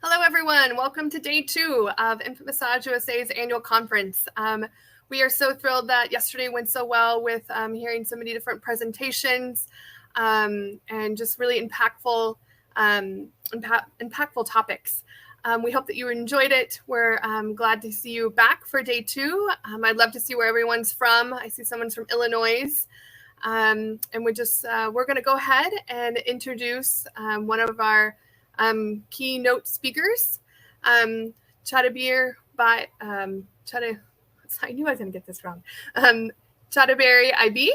Hello, everyone. Welcome to day 2 of Infant Massage USA's annual conference. We are so thrilled that yesterday went so well with hearing so many different presentations and just really impactful topics. We hope that you enjoyed it. We're glad to see you back for day 2. I'd love to see where everyone's from. I see someone's from Illinois. And we're going to go ahead and introduce one of our keynote speakers, Chidiebere Ibe. I knew I was going to get this wrong. Chidiebere Ibe.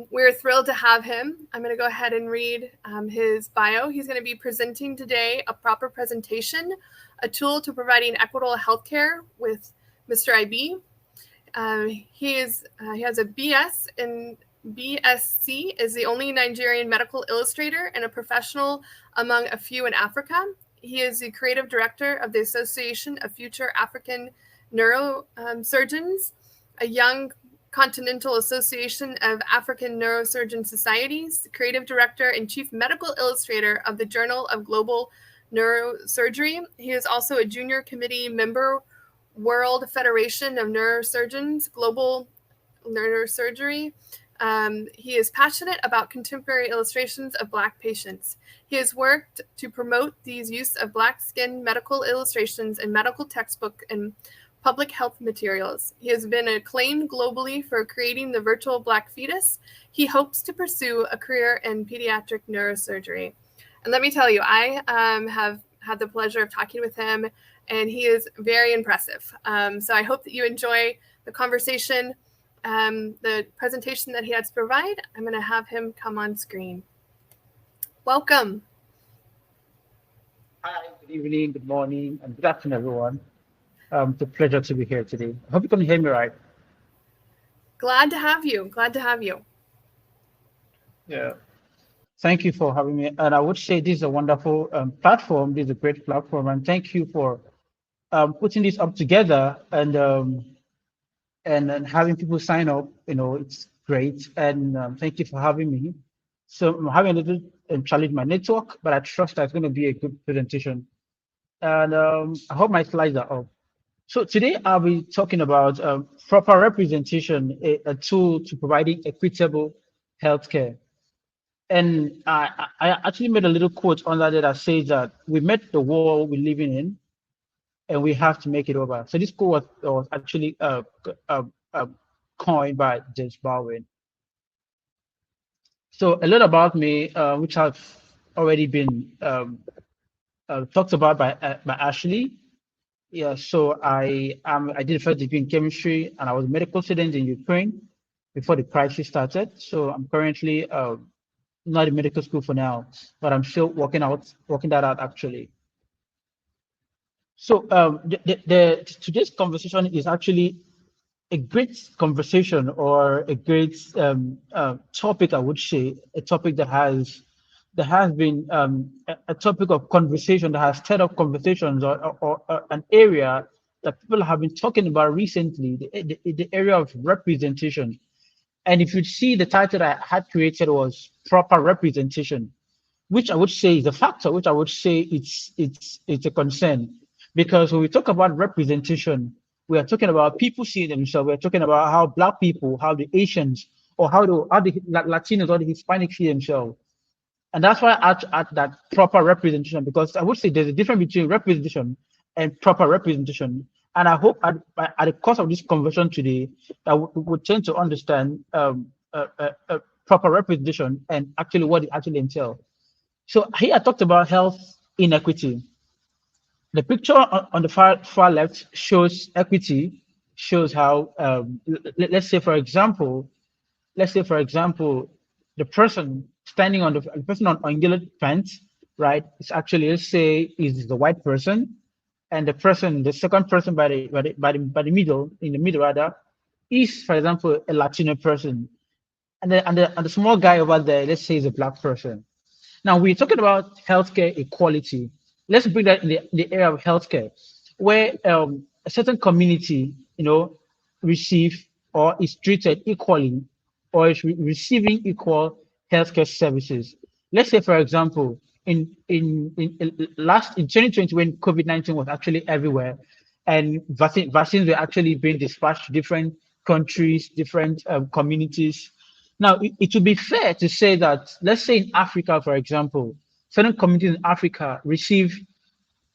We're thrilled to have him. I'm going to go ahead and read his bio. He's going to be presenting today a proper presentation, a tool to providing equitable healthcare with Mr. Ibe. He has a BS in BSc, is the only Nigerian medical illustrator and a professional among a few in Africa. He is the creative director of the Association of Future African Neurosurgeons, a young continental association of African neurosurgeon societies, creative director and chief medical illustrator of the Journal of Global Neurosurgery. He is also a junior committee member, World Federation of Neurosurgeons, Global Neurosurgery. He is passionate about contemporary illustrations of Black patients. He has worked to promote the use of Black skin medical illustrations in medical textbook and public health materials. He has been acclaimed globally for creating the virtual Black fetus. He hopes to pursue a career in pediatric neurosurgery. And let me tell you, I have had the pleasure of talking with him, and he is very impressive. So I hope that you enjoy the conversation. The presentation that he has to provide. I'm going to have him come on screen. Welcome. Hi, good evening, good morning, and good afternoon, everyone. It's a pleasure to be here today. I hope you can hear me right. Glad to have you. Yeah. Thank you for having me. And I would say this is a wonderful platform. This is a great platform. And thank you for putting this up together and having people sign up. It's great. And thank you for having me. So I'm having a little challenge my network, but I trust that's going to be a good presentation. And I hope my slides are up. So today I'll be talking about proper representation, a tool to providing equitable healthcare. And I actually made a little quote under there that says that we met the world we're living in, and we have to make it over. So this quote was actually coined by James Baldwin. So a lot about me, which have already been talked about by Ashley. Yeah, so I did a first degree in chemistry, and I was a medical student in Ukraine before the crisis started. So I'm currently not in medical school for now, but I'm still working that out actually. So today's conversation is actually a great conversation, or a great topic, I would say, a topic that has been a topic of conversation, that has stirred up conversations, or an area that people have been talking about recently, the area of representation. And if you see, the title I had created was proper representation, which I would say is a factor, which I would say it's a concern. Because when we talk about representation, we are talking about people seeing themselves. We're talking about how Black people, how the Asians, or how the Latinos or the Hispanics see themselves. And that's why I add that proper representation, because I would say there's a difference between representation and proper representation. And I hope at the course of this conversation today, that we would tend to understand proper representation and actually what it actually entails. So here I talked about health inequity. The picture on the far left shows equity, shows how, let's say for example, the person standing on the person on yellow pants, right? It's actually, let's say, is the white person, and the second person by the middle, in the middle rather, is, for example, a Latino person, and the small guy over there, let's say, is a Black person. Now we're talking about healthcare equality. Let's bring that in the area of healthcare, where a certain community, receive or is treated equally, or is receiving equal healthcare services. Let's say, for example, in 2020 when COVID-19 was actually everywhere, and vaccines were actually being dispatched to different countries, different communities. Now, it would be fair to say that, let's say in Africa, for example, certain communities in Africa receive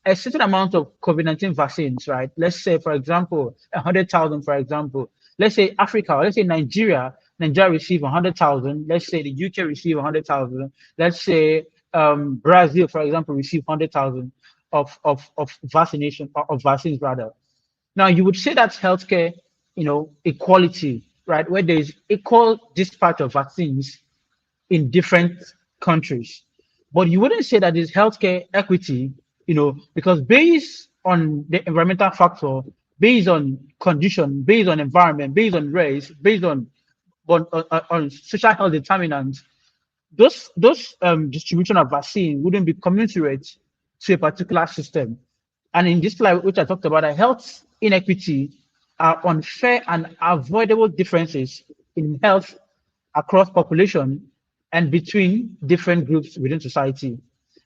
a certain amount of COVID-19 vaccines, right? Let's say, for example, 100,000, for example. Let's say Africa, or let's say Nigeria receive 100,000. Let's say the UK receive 100,000. Let's say Brazil, for example, receive 100,000 of vaccination, of vaccines rather. Now, you would say that's healthcare, equality, right? Where there is equal dispatch of vaccines in different countries. But you wouldn't say that it's healthcare equity, because based on the environmental factor, based on condition, based on environment, based on race, based on social health determinants, those distribution of vaccine wouldn't be commensurate to a particular system. And in this slide, which I talked about, health inequity are unfair and avoidable differences in health across population and between different groups within society.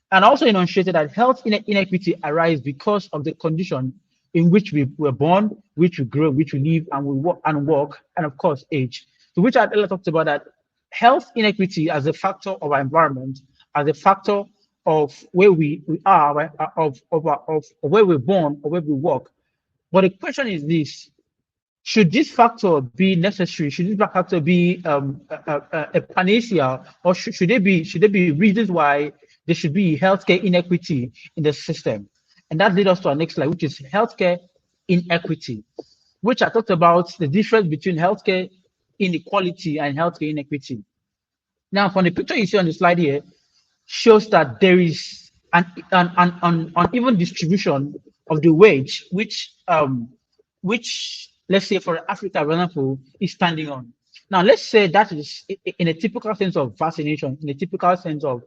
And also enunciated that health inequity arises because of the condition in which we were born, which we grow, which we live, and we work, and of course, age. So which I earlier talked about that health inequity as a factor of our environment, as a factor of where we are, right, of where we're born or where we work. But the question is this: should this factor be necessary? Should this factor be a panacea, or should there be reasons why there should be healthcare inequity in the system? And that leads us to our next slide, which is healthcare inequity, which I talked about the difference between healthcare inequality and healthcare inequity. Now, from the picture you see on the slide here, shows that there is an uneven distribution of the wage, which let's say for Africa, for example, is standing on. Now, let's say that is in a typical sense of vaccination, in a typical sense of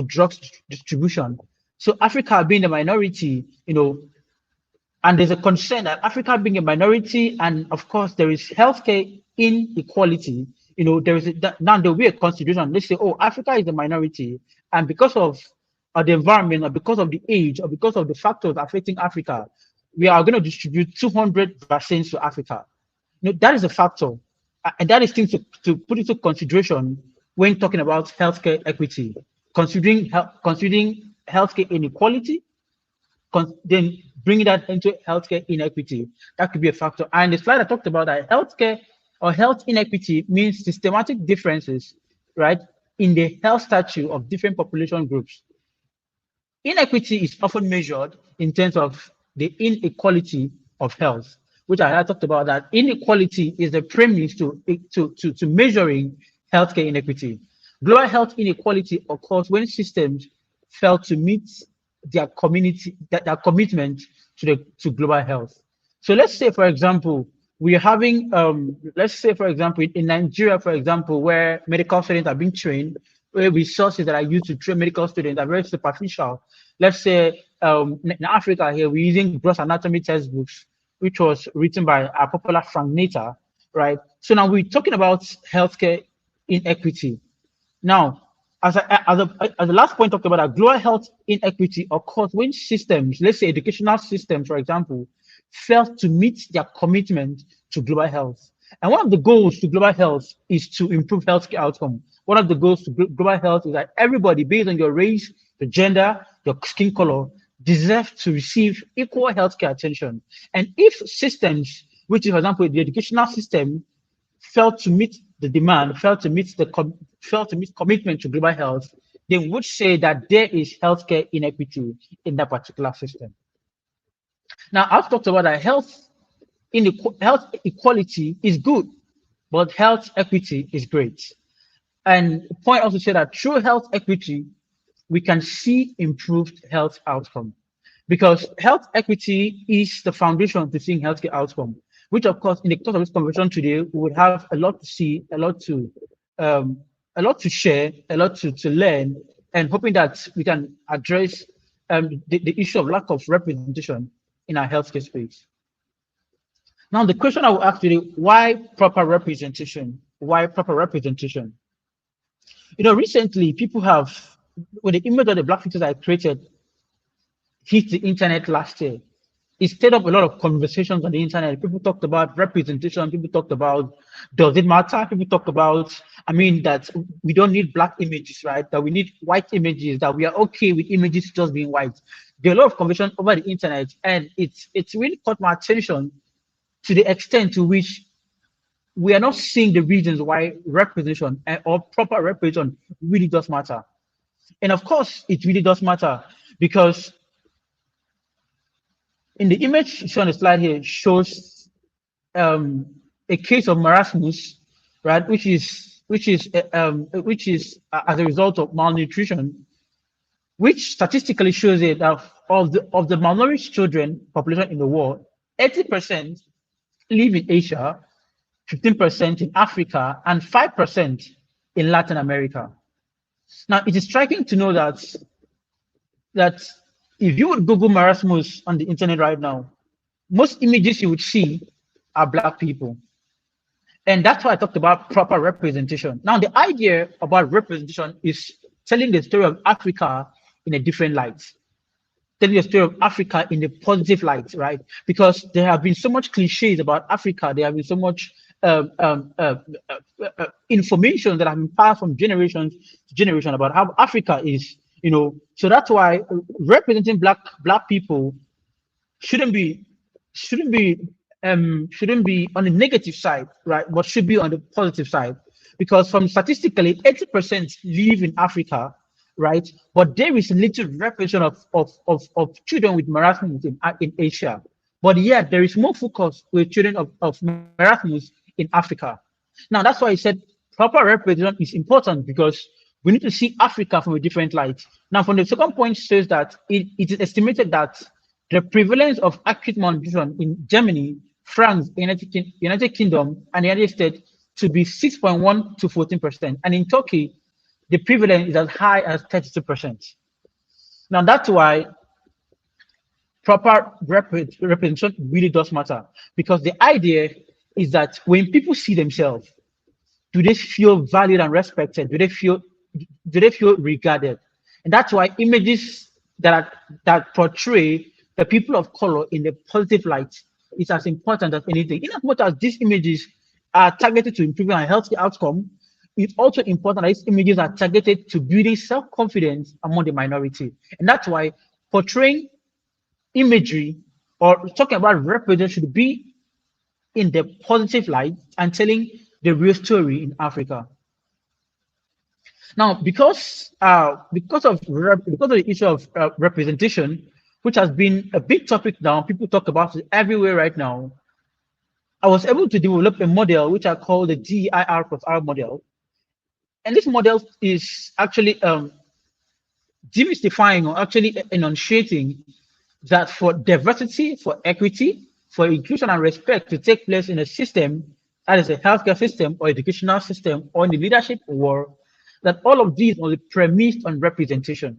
drugs distribution. So Africa being the minority, and there's a concern that Africa being a minority, and of course there is healthcare inequality. There is now there will be a consideration. Let's say, oh, Africa is a minority, and because of the environment, or because of the age, or because of the factors affecting Africa, we are going to distribute 200 vaccines to Africa. That is a factor, and that is things to put into consideration when talking about healthcare equity, considering healthcare inequality, then bringing that into healthcare inequity. That could be a factor. And the slide I talked about that healthcare or health inequity means systematic differences, right, in the health status of different population groups. Inequity is often measured in terms of the inequality of health, which I talked about. That inequality is the premise to measuring healthcare inequity. Global health inequality occurs when systems fail to meet their commitment to global health. So let's say, for example, we're having let's say, for example, in Nigeria, for example, where medical students are being trained, where resources that are used to train medical students are very superficial. Let's say in Africa here, we're using gross anatomy textbooks, which was written by our popular Frank Nater, right? So now we're talking about healthcare inequity. Now, as the last point talked about, that global health inequity occurs when systems, let's say educational systems, for example, fail to meet their commitment to global health. And one of the goals to global health is to improve healthcare outcome. One of the goals to global health is that everybody, based on your race, your gender, your skin color, deserve to receive equal healthcare attention. And if systems, which is, for example, the educational system, fail to meet the demand, fail to meet commitment to global health, they would say that there is healthcare inequity in that particular system. Now, I've talked about that health equality is good, but health equity is great. And the point also said that through health equity, we can see improved health outcome, because health equity is the foundation to seeing healthcare outcome. Which, of course, in the course of this conversation today, we would have a lot to see, a lot to share, a lot to learn, and hoping that we can address the issue of lack of representation in our healthcare space. Now, the question I will ask today: why proper representation? Why proper representation? Recently people have when the image of the black features I created hit the internet last year, it stirred up a lot of conversations on the internet. People talked about representation. People talked about, does it matter? People talked about, I mean, that we don't need black images, right? That we need white images, that we are okay with images just being white. There are a lot of conversations over the internet, and it's really caught my attention to the extent to which we are not seeing the reasons why representation or proper representation really does matter. And of course, it really does matter because in the image shown on the slide here shows a case of marasmus, right, which is as a result of malnutrition, which statistically shows it that of the malnourished children population in the world, 80% live in Asia, 15% in Africa, and 5% in Latin America. Now, it is striking to know that if you would Google marasmus on the internet right now, most images you would see are black people. And that's why I talked about proper representation. Now, the idea about representation is telling the story of Africa in a different light, telling the story of Africa in a positive light, right? Because there have been so much cliches about Africa. There have been so much information that have been passed from generation to generation about how Africa is, So that's why representing black people shouldn't be shouldn't be shouldn't be on the negative side, right? But should be on the positive side, because from statistically 80% live in Africa, right? But there is little representation of children with marasmus in Asia. But yet there is more focus with children of marasmus in Africa. Now that's why I said proper representation is important, because we need to see Africa from a different light. Now, from the second point says that it is estimated that the prevalence of acute malnutrition in Germany, France, United Kingdom, and the United States to be 6.1 to 14%. And in Turkey, the prevalence is as high as 32%. Now, that's why proper representation really does matter, because the idea is that when people see themselves, do they feel valued and respected? Do they feel regarded? And that's why images that portray the people of color in a positive light is as important as anything. In as much as these images are targeted to improving a healthy outcome, it's also important that these images are targeted to building self-confidence among the minority. And that's why portraying imagery or talking about representation should be in the positive light and telling the real story in Africa. Now, because of the issue of representation, which has been a big topic now, people talk about it everywhere right now, I was able to develop a model which I call the DEIR plus R model. And this model is actually demystifying, or actually enunciating, that for diversity, for equity, for inclusion and respect to take place in a system, that is a healthcare system or educational system or in the leadership world, that all of these are premised on representation.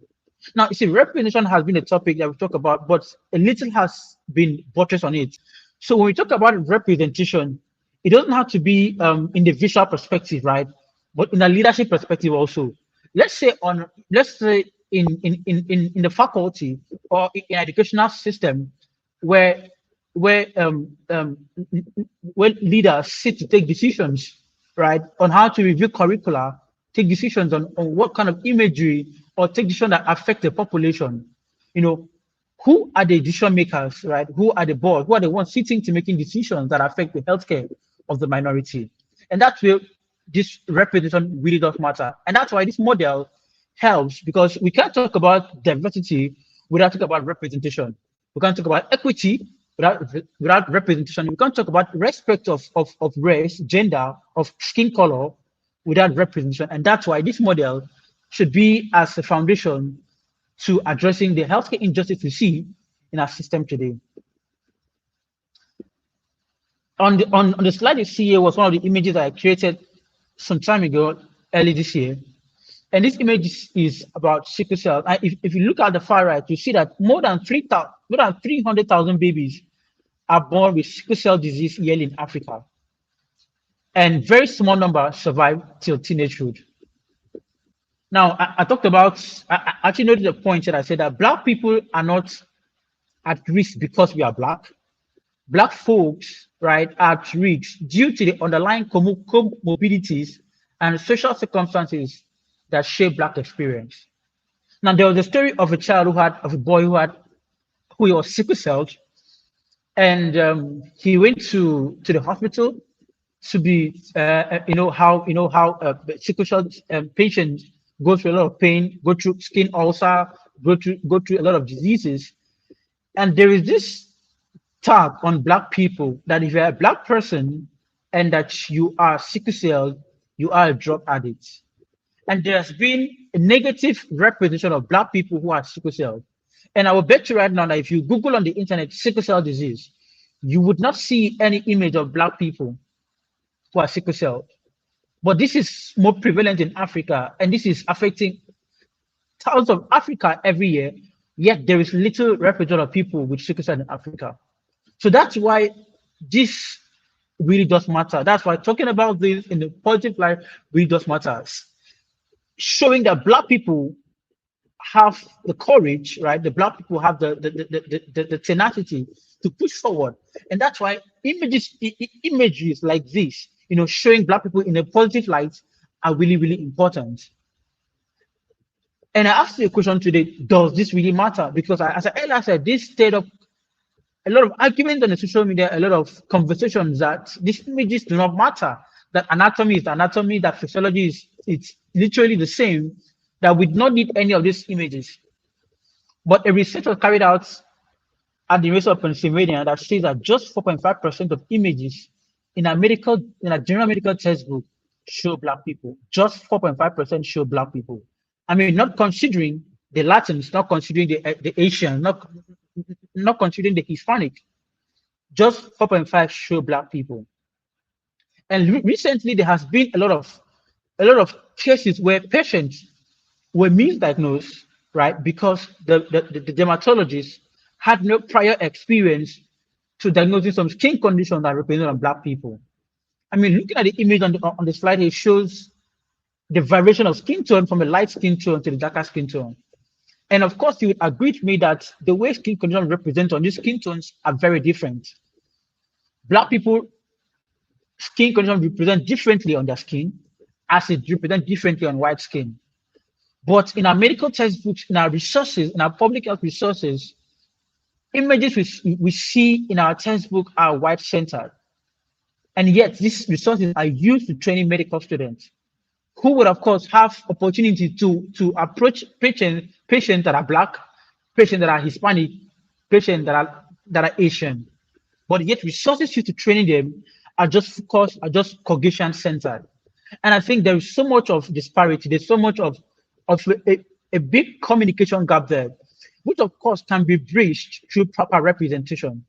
Now, you see, representation has been a topic that we talk about, but a little has been buttressed on it. So when we talk about representation, it doesn't have to be in the visual perspective, right? But in a leadership perspective also. Let's say in the faculty or in educational system where leaders sit to take decisions, right, on how to review curricula, take decisions on what kind of imagery, or take decisions that affect the population. Who are the decision makers, right? Who are the board? Who are the ones sitting to making decisions that affect the healthcare of the minority? And that's where this representation really does matter. And that's why this model helps, because we can't talk about diversity without talking about representation. We can't talk about equity without representation. We can't talk about respect of race, gender, of skin color without representation. And that's why this model should be as a foundation to addressing the healthcare injustice we see in our system today. On the slide you see here was one of the images that I created some time ago, early this year. And this image is about sickle cell. And if you look at the far right, you see that more than 300,000 babies are born with sickle cell disease yearly in Africa. And very small number survive till teenagehood. Now, I talked about, I actually noted the point that I said that black people are not at risk because we are black. Black folks, right, are at risk due to the underlying comorbidities and social circumstances that shape black experience. Now, there was a story of a child of a boy who was sickle celled, and he went to the hospital to be, how sickle cell patients go through a lot of pain, go through skin ulcer, go through a lot of diseases, and there is this tag on black people that if you're a black person and that you are sickle cell, you are a drug addict. And there has been a negative representation of black people who are sickle cell. And I will bet you right now that if you Google on the internet sickle cell disease, you would not see any image of black people who are sickle cell. But this is more prevalent in Africa, and this is affecting thousands of Africa every year. Yet there is little representation of people with sickle cell in Africa. So that's why this really does matter. That's why talking about this in a positive light really does matter. Showing that black people have the courage, right? The black people have the tenacity to push forward. And that's why images like this, showing black people in a positive light are really, really important. And I asked you a question today, does this really matter? Because as I earlier said, this state of a lot of arguments on the social media, a lot of conversations that these images do not matter, that anatomy is anatomy, that physiology is it's literally the same, that we do not need any of these images. But a research was carried out at the University of Pennsylvania that says that just 4.5% of images in a general medical textbook show black people. Just 4.5% show black people. I mean, not considering the Latins, not considering the Asian, not considering the Hispanic, just 4.5 show black people. And recently there has been a lot of cases where patients were misdiagnosed, right? Because the dermatologist had no prior experience to diagnosing some skin condition that represent on black people. I mean, looking at the image on the slide, it shows the variation of skin tone from a light skin tone to the darker skin tone. And of course, you would agree with me that the way skin condition represent on these skin tones are very different. Black people skin condition represent differently on their skin, as it represent differently on white skin. But in our medical textbooks, in our resources, in our public health resources, images we see in our textbook are white centered. And yet these resources are used to training medical students who would, of course, have opportunity to approach patients that are black, patients that are Hispanic, patients that are Asian. But yet resources used to training them are just focused, are just Caucasian centered. And I think there is so much of disparity, there's so much of a big communication gap there, which of course can be bridged through proper representation.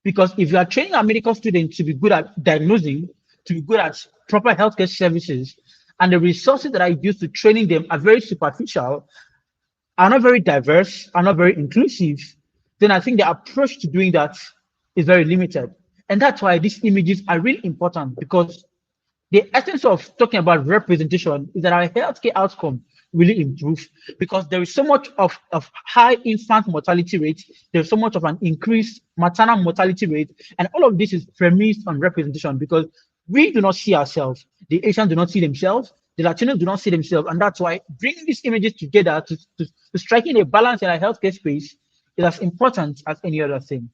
Because if you are training a medical student to be good at diagnosing, to be good at proper healthcare services, and the resources that are used to training them are very superficial, are not very diverse, are not very inclusive, then I think the approach to doing that is very limited. And that's why these images are really important, because the essence of talking about representation is that our healthcare outcome really improve, because there is so much of high infant mortality rate, there's so much of an increased maternal mortality rate, and all of this is premised on representation, because we do not see ourselves, the Asians do not see themselves, the Latinos do not see themselves, and that's why bringing these images together to striking a balance in our healthcare space is as important as any other thing.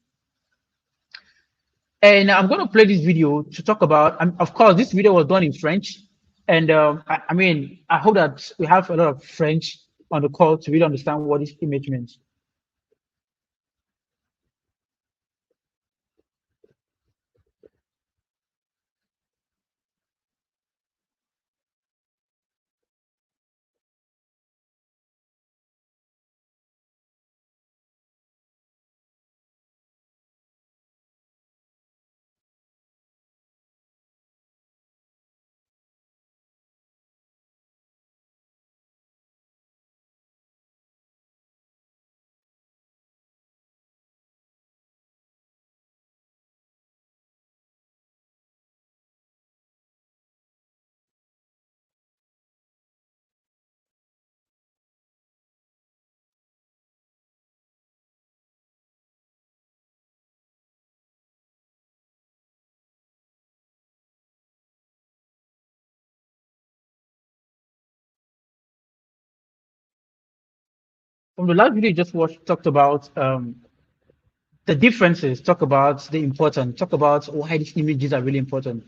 And I'm going to play this video to talk about, of course, this video was done in French. And I mean, I hope that we have a lot of French on the call to really understand what this image means. From the last video you just watched, talked about the differences, talk about the importance, talk about why these images are really important.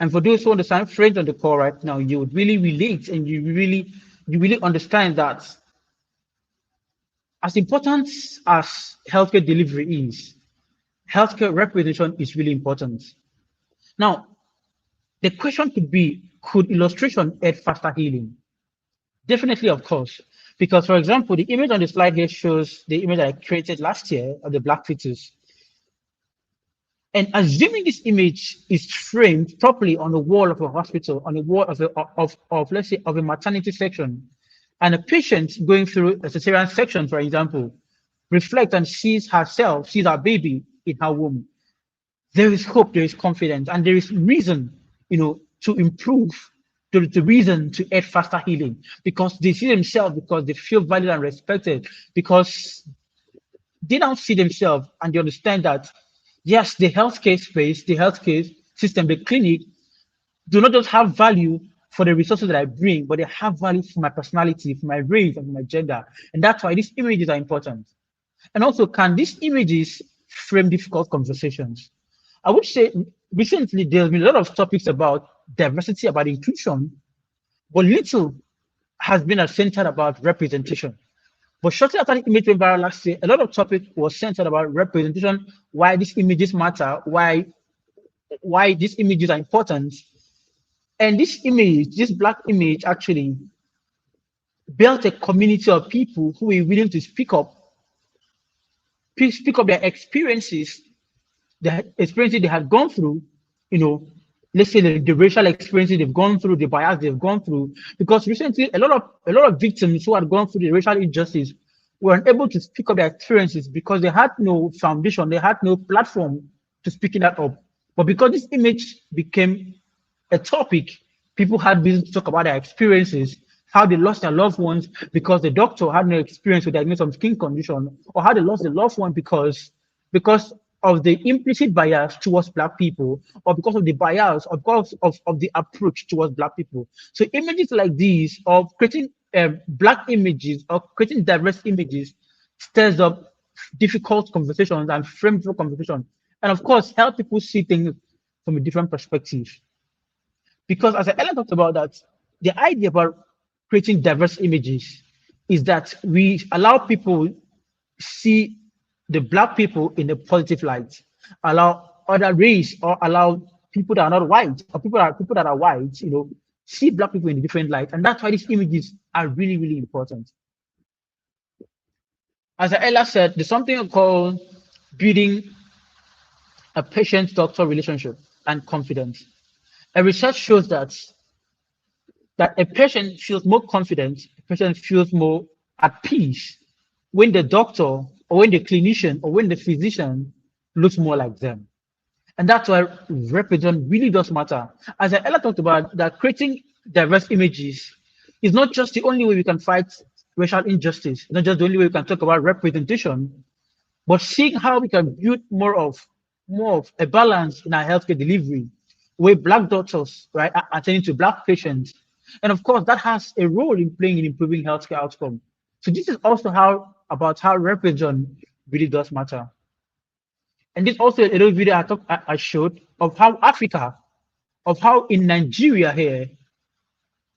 And for those who understand French on the call right now, you would really relate and you really understand that as important as healthcare delivery is, healthcare representation is really important. Now, the question could be, could illustration aid faster healing? Definitely, of course. Because, for example, the image on the slide here shows the image that I created last year of the black fetus. And assuming this image is framed properly on the wall of a hospital, on the wall of let's say, of a maternity section, and a patient going through a cesarean section, for example, reflects and sees herself, sees her baby in her womb, there is hope, there is confidence, and there is reason, to improve, the reason to aid faster healing, because they see themselves, because they feel valued and respected, because they don't see themselves and they understand that, yes, the healthcare space, the healthcare system, the clinic do not just have value for the resources that I bring, but they have value for my personality, for my race, and for my gender. And that's why these images are important. And also, can these images frame difficult conversations? I would say recently there's been a lot of topics about diversity, about inclusion, but little has been centered about representation. But shortly after the image went viral last year, a lot of topic was centered about representation, why these images matter, why these images are important. And this image, this black image, actually built a community of people who were willing to speak up their experiences, the experiences they had gone through, you know, let's say the racial experiences they've gone through, the bias they've gone through. Because recently, a lot of victims who had gone through the racial injustice were unable to speak up their experiences because they had no foundation, they had no platform to speaking that up. But because this image became a topic, people had reason to talk about their experiences, how they lost their loved ones because the doctor had no experience with diagnosis of skin condition, or how they lost their loved one because of the implicit bias towards black people, or because of the bias, or because of the approach towards black people. So images like these of creating black images or creating diverse images stirs up difficult conversations and frames for conversation. And of course, help people see things from a different perspective. Because as I earlier talked about that, the idea about creating diverse images is that we allow people see the black people in a positive light, allow other race or allow people that are not white or people that are white, see black people in a different light. And that's why these images are really, really important. As I earlier said, there's something called building a patient-doctor relationship and confidence. And research shows that a patient feels more confident, a patient feels more at peace when the doctor or when the clinician or when the physician looks more like them. And that's why representation really does matter. As I earlier talked about, that creating diverse images is not just the only way we can fight racial injustice, it's not just the only way we can talk about representation, but seeing how we can build more of a balance in our healthcare delivery, where black doctors, right, are attending to black patients. And of course, that has a role in playing in improving healthcare outcome. So this is also about how representation really does matter. And this also a little video I showed of how Africa, of how in Nigeria here,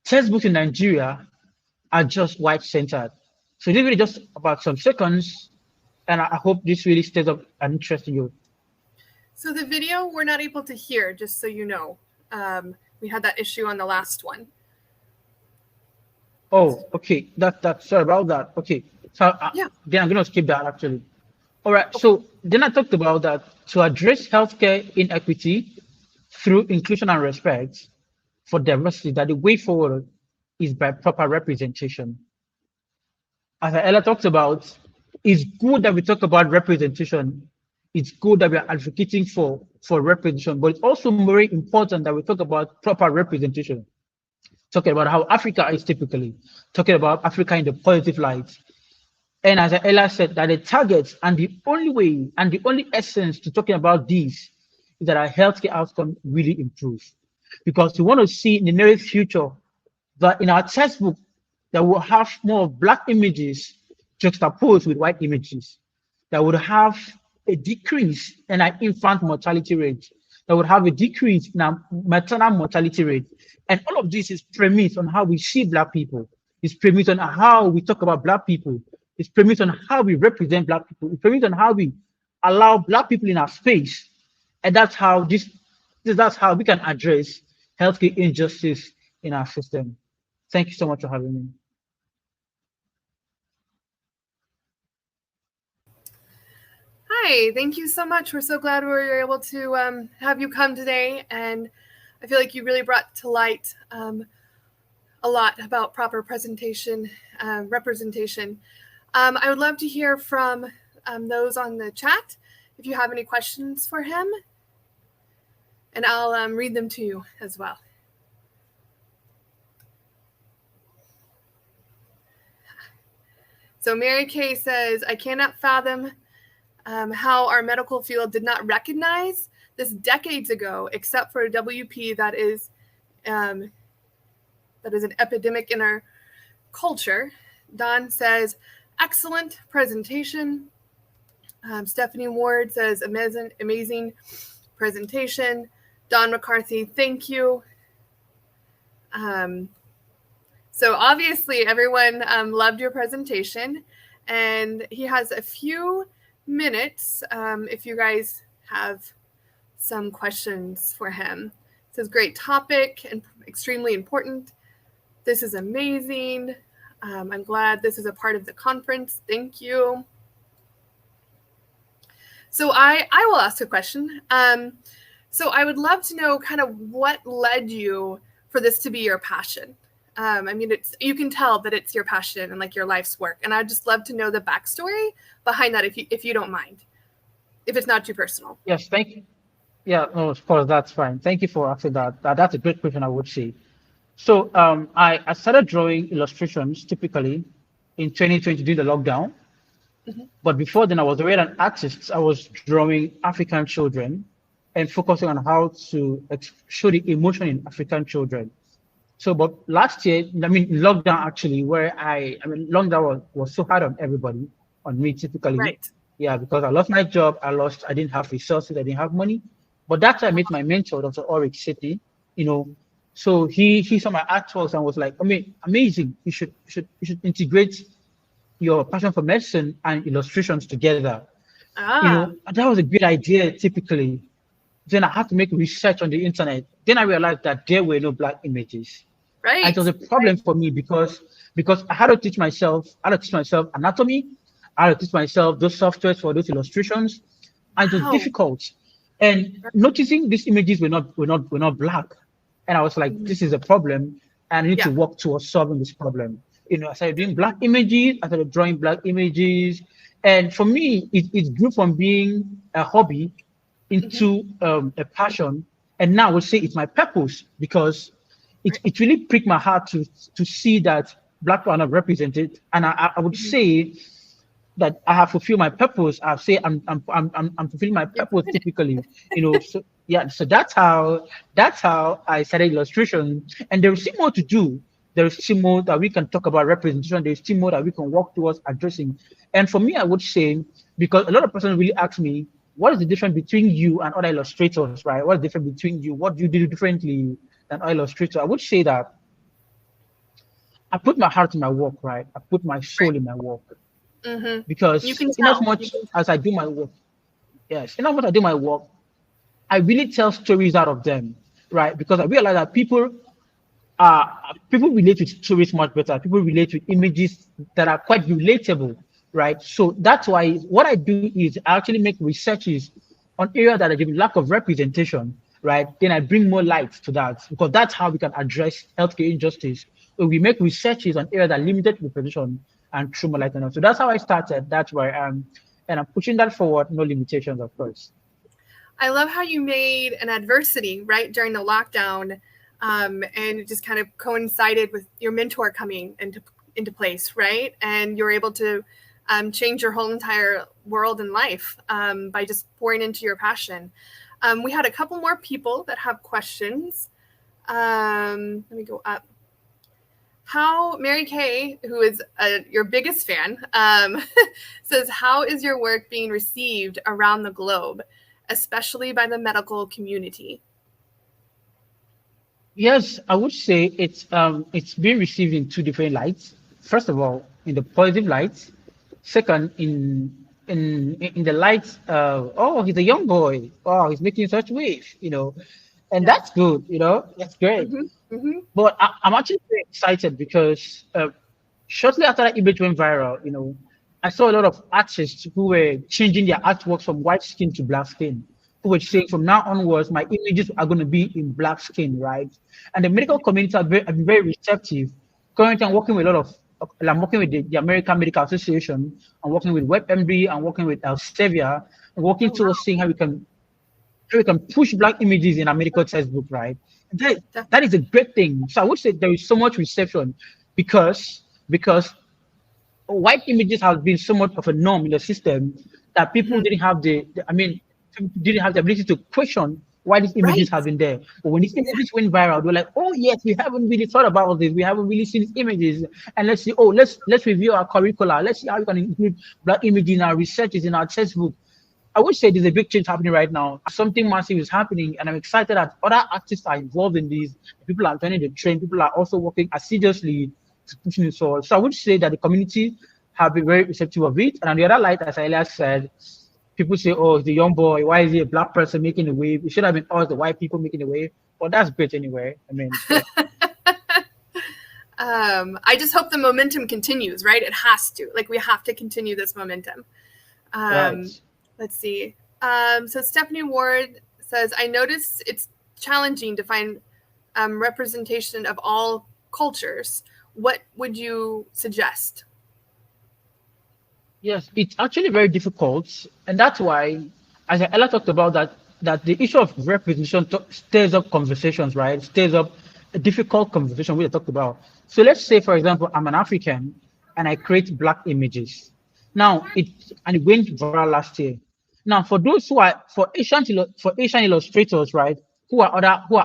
textbooks in Nigeria are just white centered. So this video just about some seconds, and I hope this really stays up an interest in you. So the video we're not able to hear, just so you know. We had that issue on the last one. Oh, okay. Sorry about that. Okay. So Yeah. Then I'm going to skip that actually. All right. So then I talked about that to address healthcare inequity through inclusion and respect for diversity, that the way forward is by proper representation. As I earlier talked about, it's good that we talk about representation. It's good that we are advocating for representation, but it's also very important that we talk about proper representation. Talking about how Africa is typically, talking about Africa in the positive light. And as I earlier said, that the target and the only way and the only essence to talking about this is that our healthcare outcome really improve. Because we want to see in the nearest future that in our textbook that we'll have more black images juxtaposed with white images that would have a decrease in our infant mortality rate, that would have a decrease in our maternal mortality rate. And all of this is premised on how we see Black people. It's premised on how we talk about Black people. It's premised on how we represent Black people. It's premised on how we allow Black people in our space. And that's how we can address healthcare injustice in our system. Thank you so much for having me. Hi, thank you so much. We're so glad we were able to have you come today. And I feel like you really brought to light a lot about proper representation. I would love to hear from those on the chat if you have any questions for him. And I'll read them to you as well. So Mary Kay says, I cannot fathom how our medical field did not recognize this decades ago, except for a WP that is an epidemic in our culture. Don says, excellent presentation. Stephanie Ward says, amazing presentation. Don McCarthy, thank you. So obviously everyone loved your presentation, and he has a few minutes if you guys have some questions for him. It says, great topic and extremely important. This is amazing. I'm glad this is a part of the conference. Thank you. So I will ask a question. So I would love to know kind of what led you for this to be your passion. I mean, you can tell that it's your passion and like your life's work. And I'd just love to know the backstory behind that, if you don't mind, if it's not too personal. Yes, thank you. Yeah, no, of course, that's fine. Thank you for asking that. That's a great question, I would say. So I started drawing illustrations typically in 2020 during the lockdown. Mm-hmm. But before then, I was already an artist. I was drawing African children and focusing on how to show the emotion in African children. So, but last year, I mean, lockdown actually, lockdown was so hard on everybody, on me typically. Right. Yeah, because I lost my job, I didn't have resources, I didn't have money. But that's why I met my mentor, Dr. Oryx City, So he saw my artworks and was like, I mean, amazing. You should integrate your passion for medicine and illustrations together. And that was a great idea typically. Then I had to make research on the internet. Then I realized that there were no Black images. Right. And it was a problem for me because I had to teach myself anatomy. I had to teach myself those softwares for those illustrations. And it was difficult. And noticing these images were not Black. And I was like, this is a problem. And I need to work towards solving this problem. I started doing Black images. I started drawing Black images. And for me, it grew from being a hobby into a passion. And now I would say it's my purpose, because it really pricked my heart to see that Black people are not represented. And I would say that I have fulfilled my purpose. I say I'm fulfilling my purpose typically, So yeah, so that's how I started illustration. And there is still more to do. There is still more that we can talk about representation. There is still more that we can work towards addressing. And for me, I would say, because a lot of persons really ask me, what is the difference between you and other illustrators, right? What's the difference between you? What do you do differently than other illustrators? I would say that I put my heart in my work, right? I put my soul in my work. Mm-hmm. Because in as much as I do my work, in as much as I do my work, I really tell stories out of them, right? Because I realize that people relate with stories much better. People relate with images that are quite relatable, right? So that's why what I do is I actually make researches on areas that have lack of representation, right? Then I bring more light to that, because that's how we can address healthcare injustice. So we make researches on areas that are limited representation and through more light on. So that's how I started. That's where I am, and I'm pushing that forward. No limitations, of course. I love how you made an adversity right during the lockdown, and it just kind of coincided with your mentor coming into place, right? And you're able to change your whole entire world and life by just pouring into your passion. We had a couple more people that have questions. Let me go up. How Mary Kay, who is your biggest fan, says, how is your work being received around the globe, especially by the medical community? Yes, I would say it's being received in two different lights. First of all, in the positive light. Second, in the light, oh, he's a young boy. Oh, he's making such waves, and Yeah. that's good. That's great. Mm-hmm. Mm-hmm. But I'm actually very excited because shortly after that image went viral, I saw a lot of artists who were changing their artwork from white skin to black skin, who were saying from now onwards, my images are going to be in black skin, right? And the medical community have been very receptive. Currently, I'm working with the American Medical Association. I'm working with WebMD. I'm working with Elsevier. I'm working Oh, wow. towards seeing how we can push black images in our medical textbook, right? And that is a great thing. So I would say there is so much reception because white images have been so much of a norm in the system that people Mm-hmm. didn't have the ability to question why these images Right. have been there. But when these images went viral, they were like, oh yes, we haven't really thought about this. We haven't really seen these images. And let's see, let's review our curricula. Let's see how we can include black images in our researches, in our textbook. I would say there's a big change happening right now. Something massive is happening, and I'm excited that other artists are involved in this. People are joining the trend. People are also working assiduously to push it forward. So I would say that the community have been very receptive of it. And on the other light, as I earlier said, people say, "Oh, it's a young boy. Why is he a black person making a wave? It should have been us, the white people, making a wave." But that's great anyway. I mean, yeah. I just hope the momentum continues, right? It has to. Like, we have to continue this momentum. Right. Let's see. So Stephanie Ward says, I noticed it's challenging to find representation of all cultures. What would you suggest? Yes, it's actually very difficult, and that's why, as Ella talked about that the issue of representation stirs up conversations, right? Stirs up a difficult conversation we talked about. So let's say, for example, I'm an African and I create black images. Now it went viral last year. Now for those who are for Asian illustrators, right, who are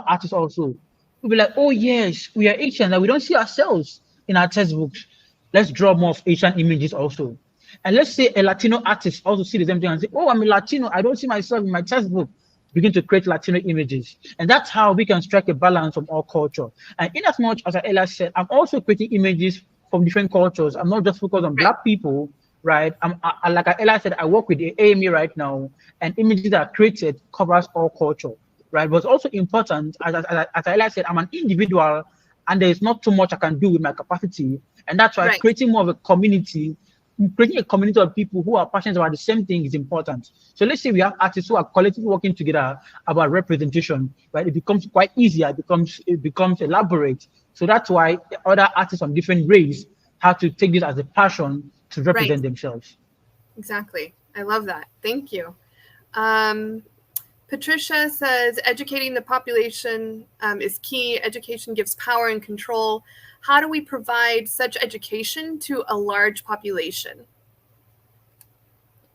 artists also, will be like, oh yes, we are Asian, and we don't see ourselves in our textbooks. Let's draw more of Asian images also. And let's say a Latino artist also see the same thing and say, oh, I'm a Latino. I don't see myself in my textbook. Begin to create Latino images. And that's how we can strike a balance from all culture. And in as much as I earlier said, I'm also creating images from different cultures. I'm not just focused on Right. black people, right? Like I earlier said, I work with the AME right now, and images that are created covers all culture, right? But it's also important, as I earlier said, I'm an individual and there's not too much I can do with my capacity. And that's why Right. creating a community of people who are passionate about the same thing is important. So let's say we have artists who are collectively working together about representation, right? It becomes quite easier. It becomes elaborate. So that's why other artists from different race have to take this as a passion to Right. represent themselves. Exactly. I love that. Thank you. Um, Patricia says, educating the population is key. Education gives power and control. How do we provide such education to a large population?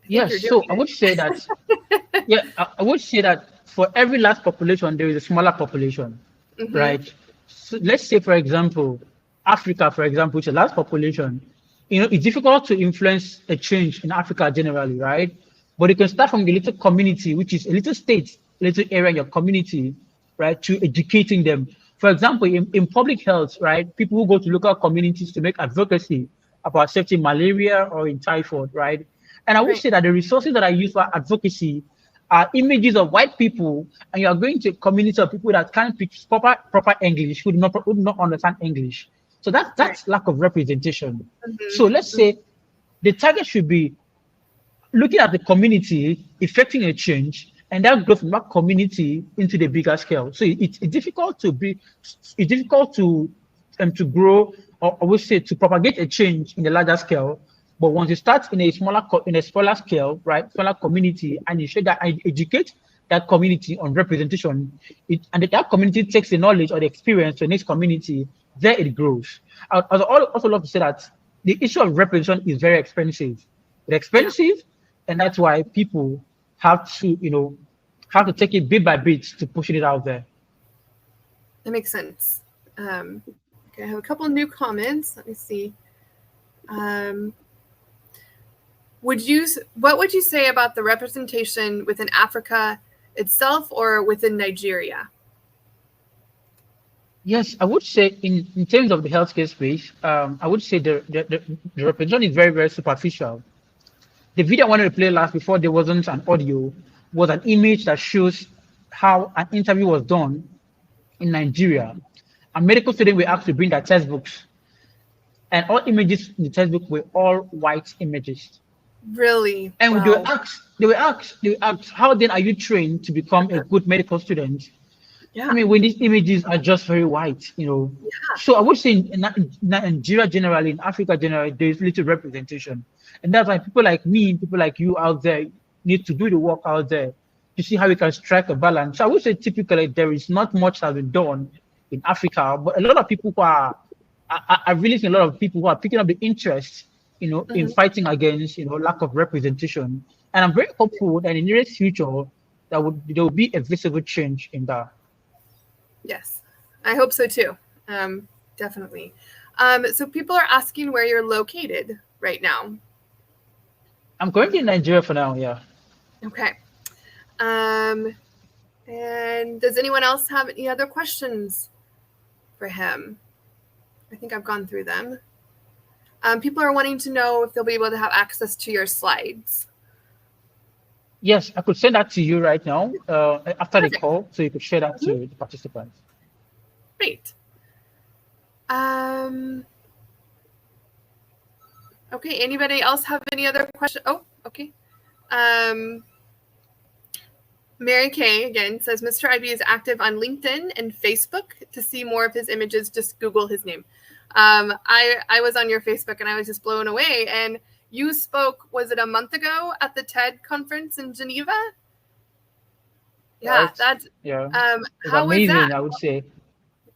I think you're Yes, so doing I would say that, yeah, I would say that for every large population, there is a smaller population, it. Mm-hmm. right? So let's say, for example, Africa, for example, which is a large population, it's difficult to influence a change in Africa generally, right? But you can start from the little community, which is a little state, a little area in your community, right, to educating them. For example, in public health, right, people who go to local communities to make advocacy about safety malaria or in typhoid, right? And I would Right. say that the resources that I use for advocacy are images of white people, and you are going to a community of people that can't speak proper English, who do not understand English. So Right. that's lack of representation. Mm-hmm. So let's say the target should be looking at the community, effecting a change, and that growth from that community into the bigger scale. So it's difficult to grow, or I would say to propagate a change in the larger scale. But once you start in a smaller scale, right, smaller community, and you show that I educate that community on representation, and that community takes the knowledge or the experience to the next community, there it grows. I'd also love to say that the issue of representation is very expensive. It's Yeah, expensive, and that's why people have to take it bit by bit to pushing it out there. that makes sense. Okay, I have a couple new comments. Let me see. What would you say about the representation within Africa itself or within Nigeria? Yes, I would say in terms of the healthcare space, I would say the representation is very, very superficial. The video I wanted to play last before there wasn't an audio was an image that shows how an interview was done in Nigeria. A medical student were asked to bring their textbooks, and all images in the textbook were all white images. Really? And Wow. they were asked, how then are you trained to become a good medical student? Yeah. I mean, when these images are just very white, Yeah. So I would say in Nigeria generally, in Africa generally, there is little representation. And that's why people like me, people like you out there need to do the work out there to see how we can strike a balance. So I would say typically there is not much that has been done in Africa, but a lot of people who I've really seen a lot of people who are picking up the interest, in fighting against, lack of representation. And I'm very hopeful that in the nearest future there will be a visible change in that. Yes, I hope so too. Definitely. So people are asking where you're located right now. I'm currently in Nigeria for now, yeah. Okay. And does anyone else have any other questions for him? I think I've gone through them. People are wanting to know if they'll be able to have access to your slides. Yes, I could send that to you right now after the Perfect. call, so you could share that to the participants. Great. Okay, anybody else have any other questions? Oh, okay. Mary Kay again says Mr. Ibe is active on LinkedIn and Facebook. To see more of his images, just Google his name. I was on your Facebook and I was just blown away. And you spoke, was it a month ago at the TED conference in Geneva? Yeah, Right. that's It's how amazing, was that? I would say.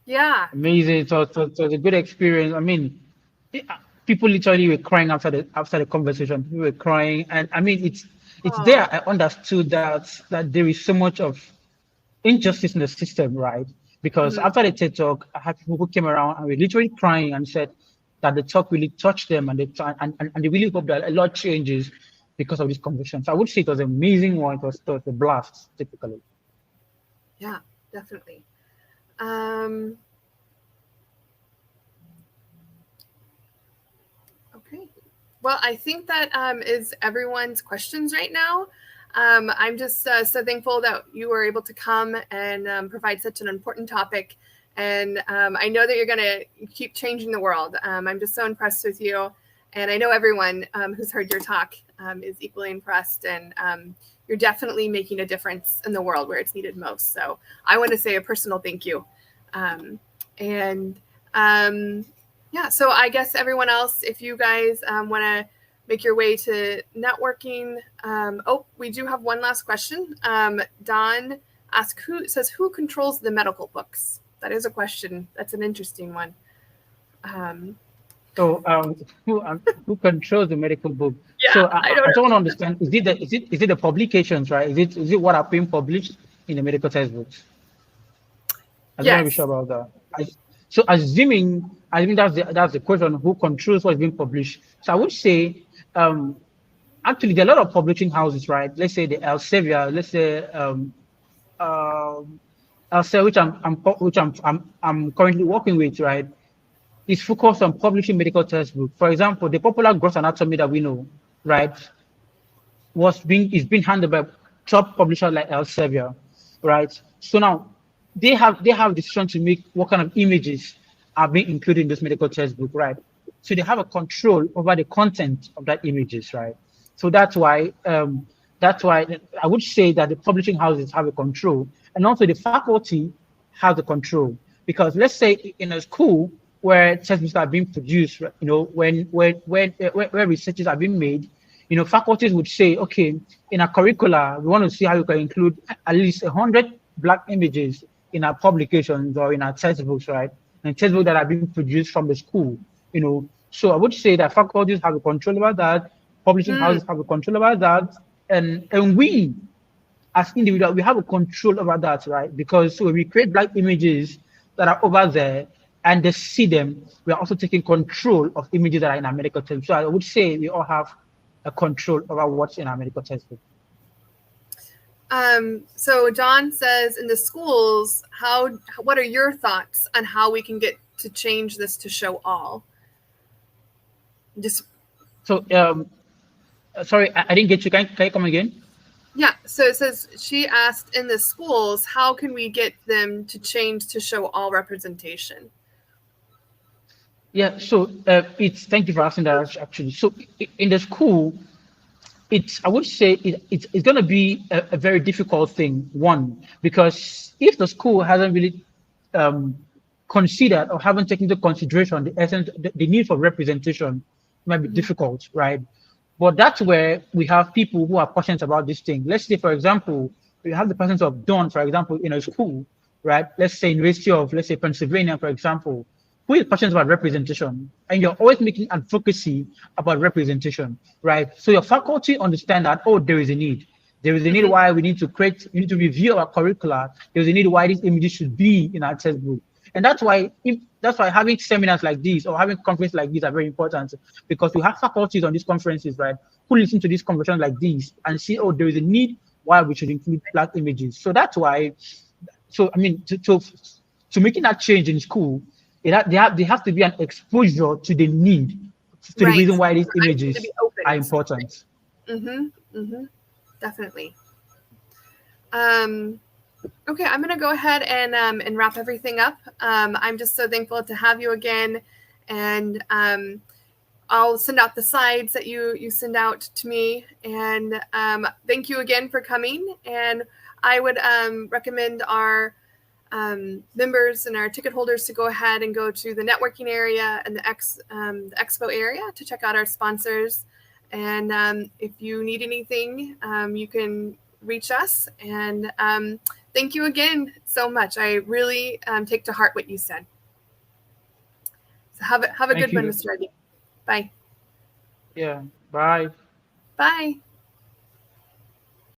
Yeah. Amazing. So it was a good experience. I mean, people literally were crying after the conversation. People were crying, and I mean, it's there. I understood that there is so much of injustice in the system, right? Because after the TED talk, I had people who came around and were literally crying and said that the talk really touched them, and they really hope that a lot changes because of this conversation. So I would say it was an amazing one. It was a blast, typically. Yeah, definitely. Okay. Well, I think that is everyone's questions right now. I'm just so thankful that you were able to come and provide such an important topic. And I know that you're going to keep changing the world. I'm just so impressed with you. And I know everyone who's heard your talk is equally impressed. And you're definitely making a difference in the world where it's needed most. So I want to say a personal thank you. Yeah, so I guess everyone else, if you guys want to make your way to networking. We do have one last question. Don asks, who controls the medical books? That is a question. That's an interesting one. Who controls the medical book? Yeah, so I don't want to understand. Is it the publications, right? Is it what are being published in the medical textbooks? I don't want to be sure about that. So assuming that's the question, who controls what's being published? So I would say, actually, there are a lot of publishing houses, right? Let's say the Elsevier, let's say Elsevier, which I'm currently working with, right? Is focused on publishing medical textbooks. For example, the popular gross anatomy that we know, right, is being handled by top publishers like Elsevier, right? So now they have decision to make what kind of images are being included in this medical textbook, right? So they have a control over the content of that images, right? So that's why I would say that the publishing houses have a control, and also the faculty have the control. Because let's say in a school where textbooks are being produced, when researches are being made, faculties would say, okay, in our curricula, we want to see how you can include at least 100 Black images in our publications or in our textbooks, right? And textbooks that are being produced from the school, So I would say that faculties have a control over that, publishing houses have a control over that, and we, as individuals, we have a control over that, right? Because when we create Black images that are over there, and they see them, we are also taking control of images that are in our medical textbook. So I would say we all have a control over what's in our medical textbook. So John says, in the schools, what are your thoughts on how we can get to change this to show all? Just so sorry, I didn't get you. Can you come again? Yeah. So it says, she asked, in the schools, how can we get them to change to show all representation? Yeah. So thank you for asking that actually. So in the school, I would say it's going to be a very difficult thing. One, because if the school hasn't really um, considered or haven't taken into consideration the essence, the need for representation, it might be difficult, right? But that's where we have people who are passionate about this thing. Let's say, for example, we have the presence of Don, for example, in a school, right? Let's say University of, let's say Pennsylvania, for example, who is passionate about representation, and you're always making advocacy about representation, right? So your faculty understand that, oh, there is a need. There is a need why we need to review our curricula. There's a need why these images should be in our textbook. And that's why having seminars like these or having conferences like these are very important, because we have faculties on these conferences, right, who listen to these conversations like these and see, oh, there is a need why we should include Black images. So that's why, I mean, to making that change in school, there has to be an exposure to the need, to the reason why these images are important. Definitely. Okay, I'm going to go ahead and wrap everything up. I'm just so thankful to have you again, and I'll send out the slides that you send out to me. And thank you again for coming. And I would recommend our members and our ticket holders to go ahead and go to the networking area and the expo area to check out our sponsors. And if you need anything, you can reach us. And thank you again so much. I really take to heart what you said. So have a good one, Mr. Ibe. Bye. Yeah. Bye. Bye.